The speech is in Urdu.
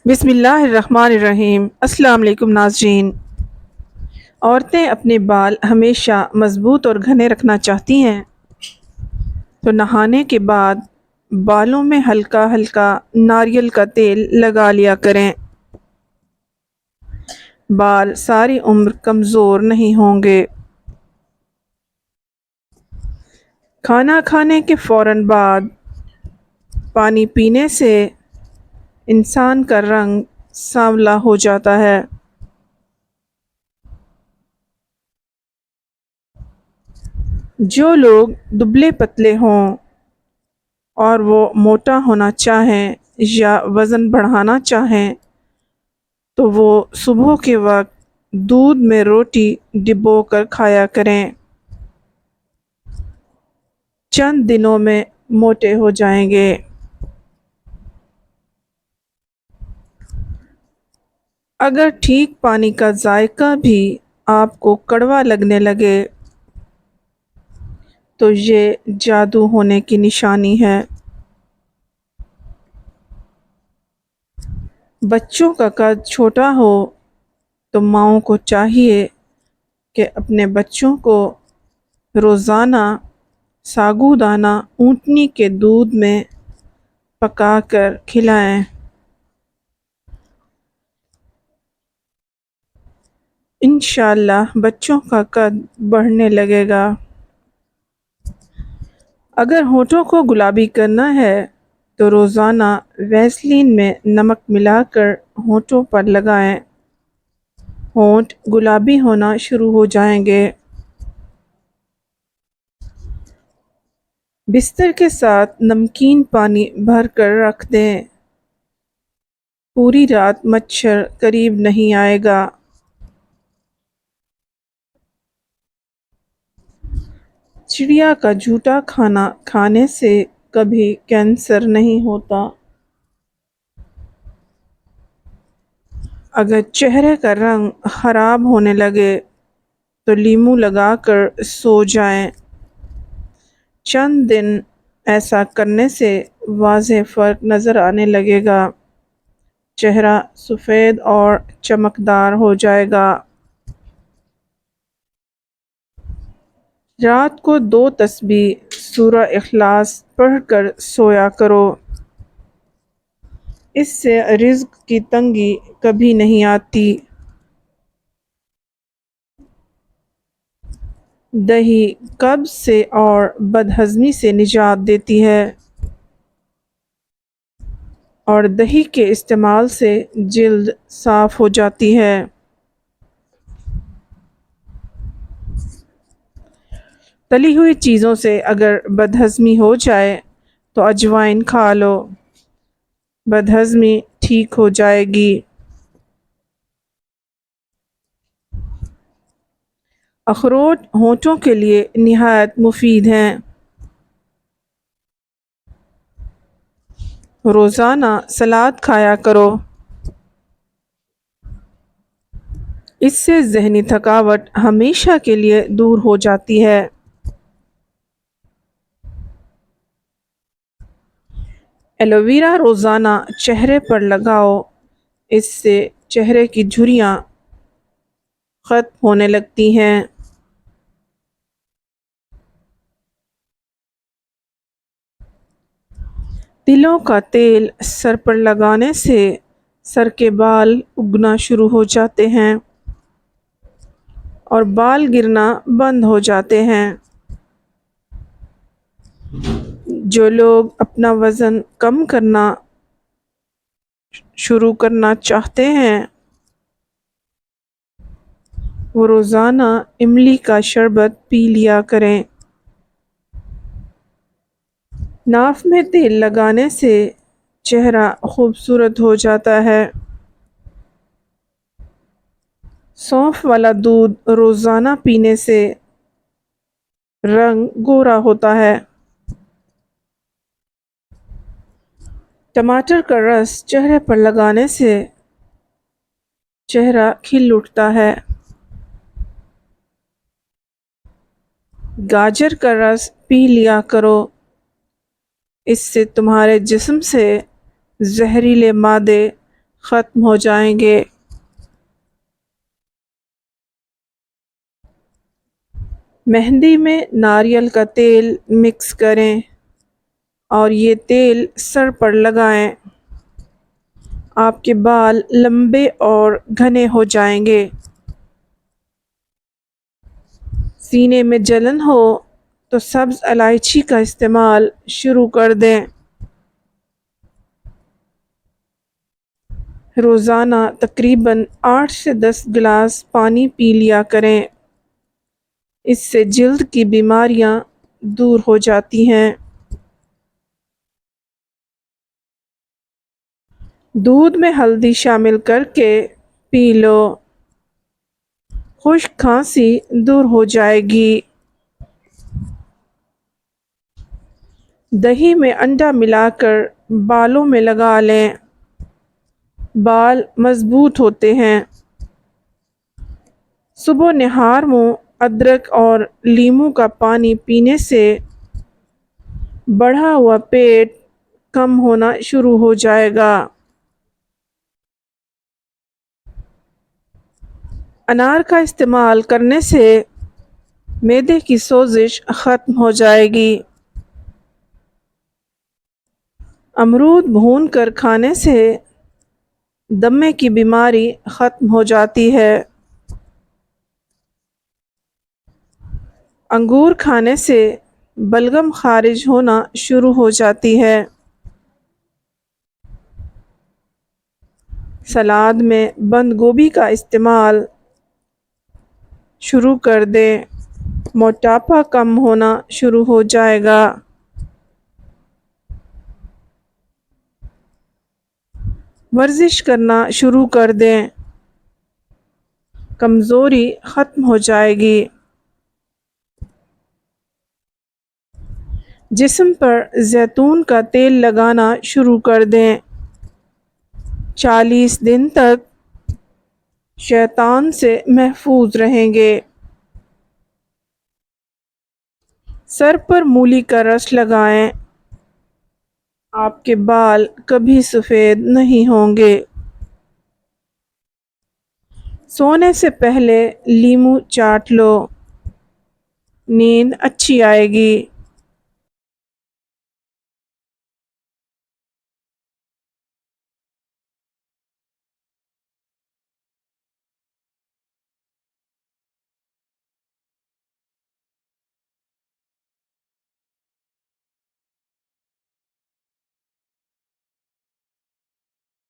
بسم اللہ الرحمن الرحیم۔ السلام علیکم ناظرین۔ عورتیں اپنے بال ہمیشہ مضبوط اور گھنے رکھنا چاہتی ہیں تو نہانے کے بعد بالوں میں ہلکا ہلکا ناریل کا تیل لگا لیا کریں۔ بال ساری عمر کمزور نہیں ہوں گے۔ کھانا کھانے کے فوراً بعد پانی پینے سے انسان کا رنگ سانولا ہو جاتا ہے۔ جو لوگ دبلے پتلے ہوں اور وہ موٹا ہونا چاہیں یا وزن بڑھانا چاہیں تو وہ صبح کے وقت دودھ میں روٹی ڈبو کر کھایا کریں۔ چند دنوں میں موٹے ہو جائیں گے۔ اگر ٹھیک پانی کا ذائقہ بھی آپ کو کڑوا لگنے لگے تو یہ جادو ہونے کی نشانی ہے۔ بچوں کا قد چھوٹا ہو تو ماؤں کو چاہیے کہ اپنے بچوں کو روزانہ ساگو دانہ اونٹنی کے دودھ میں پکا کر کھلائیں۔ انشاءاللہ بچوں کا قد بڑھنے لگے گا۔ اگر ہونٹوں کو گلابی کرنا ہے تو روزانہ ویسلین میں نمک ملا کر ہونٹوں پر لگائیں۔ ہونٹ گلابی ہونا شروع ہو جائیں گے۔ بستر کے ساتھ نمکین پانی بھر کر رکھ دیں۔ پوری رات مچھر قریب نہیں آئے گا۔ چڑیا کا جھوٹا کھانا کھانے سے کبھی کینسر نہیں ہوتا۔ اگر چہرے کا رنگ خراب ہونے لگے تو لیموں لگا کر سو جائیں۔ چند دن ایسا کرنے سے واضح فرق نظر آنے لگے گا۔ چہرہ سفید اور چمکدار ہو جائے گا۔ رات کو 2 تسبیح سورہ اخلاص پڑھ کر سویا کرو۔ اس سے رزق کی تنگی کبھی نہیں آتی۔ دہی قبض سے اور بدہضمی سے نجات دیتی ہے اور دہی کے استعمال سے جلد صاف ہو جاتی ہے۔ تلی ہوئی چیزوں سے اگر بدہضمی ہو جائے تو اجوائن کھا لو، بدہضمی ٹھیک ہو جائے گی۔ اخروٹ ہونٹوں کے لیے نہایت مفید ہیں۔ روزانہ سلاد کھایا کرو۔ اس سے ذہنی تھکاوٹ ہمیشہ کے لیے دور ہو جاتی ہے۔ ایلو ویرا روزانہ چہرے پر لگاؤ، اس سے چہرے کی جھریاں ختم ہونے لگتی ہیں۔ تلوں کا تیل سر پر لگانے سے سر کے بال اگنا شروع ہو جاتے ہیں اور بال گرنا بند ہو جاتے ہیں۔ جو لوگ اپنا وزن کم کرنا شروع کرنا چاہتے ہیں وہ روزانہ املی کا شربت پی لیا کریں۔ ناف میں تیل لگانے سے چہرہ خوبصورت ہو جاتا ہے۔ سونف والا دودھ روزانہ پینے سے رنگ گورا ہوتا ہے۔ ٹماٹر کا رس چہرے پر لگانے سے چہرہ کھل اٹھتا ہے۔ گاجر کا رس پی لیا کرو، اس سے تمہارے جسم سے زہریلے مادے ختم ہو جائیں گے۔ مہندی میں ناریل کا تیل مکس کریں اور یہ تیل سر پر لگائیں۔ آپ کے بال لمبے اور گھنے ہو جائیں گے۔ سینے میں جلن ہو تو سبز الائچی کا استعمال شروع کر دیں۔ روزانہ تقریباً 8 سے 10 گلاس پانی پی لیا کریں۔ اس سے جلد کی بیماریاں دور ہو جاتی ہیں۔ دودھ میں ہلدی شامل کر کے پی لو، خشک کھانسی دور ہو جائے گی۔ دہی میں انڈا ملا کر بالوں میں لگا لیں، بال مضبوط ہوتے ہیں۔ صبح نہار منہ ادرک اور لیموں کا پانی پینے سے بڑھا ہوا پیٹ کم ہونا شروع ہو جائے گا۔ انار کا استعمال کرنے سے معدے کی سوزش ختم ہو جائے گی۔ امرود بھون کر کھانے سے دمے کی بیماری ختم ہو جاتی ہے۔ انگور کھانے سے بلغم خارج ہونا شروع ہو جاتی ہے۔ سلاد میں بند گوبھی کا استعمال شروع کر دیں، موٹاپا کم ہونا شروع ہو جائے گا۔ ورزش کرنا شروع کر دیں، کمزوری ختم ہو جائے گی۔ جسم پر زیتون کا تیل لگانا شروع کر دیں۔ 40 دن تک شیطان سے محفوظ رہیں گے۔ سر پر مولی کا رس لگائیں، آپ کے بال کبھی سفید نہیں ہوں گے۔ سونے سے پہلے لیموں چاٹ لو، نیند اچھی آئے گی۔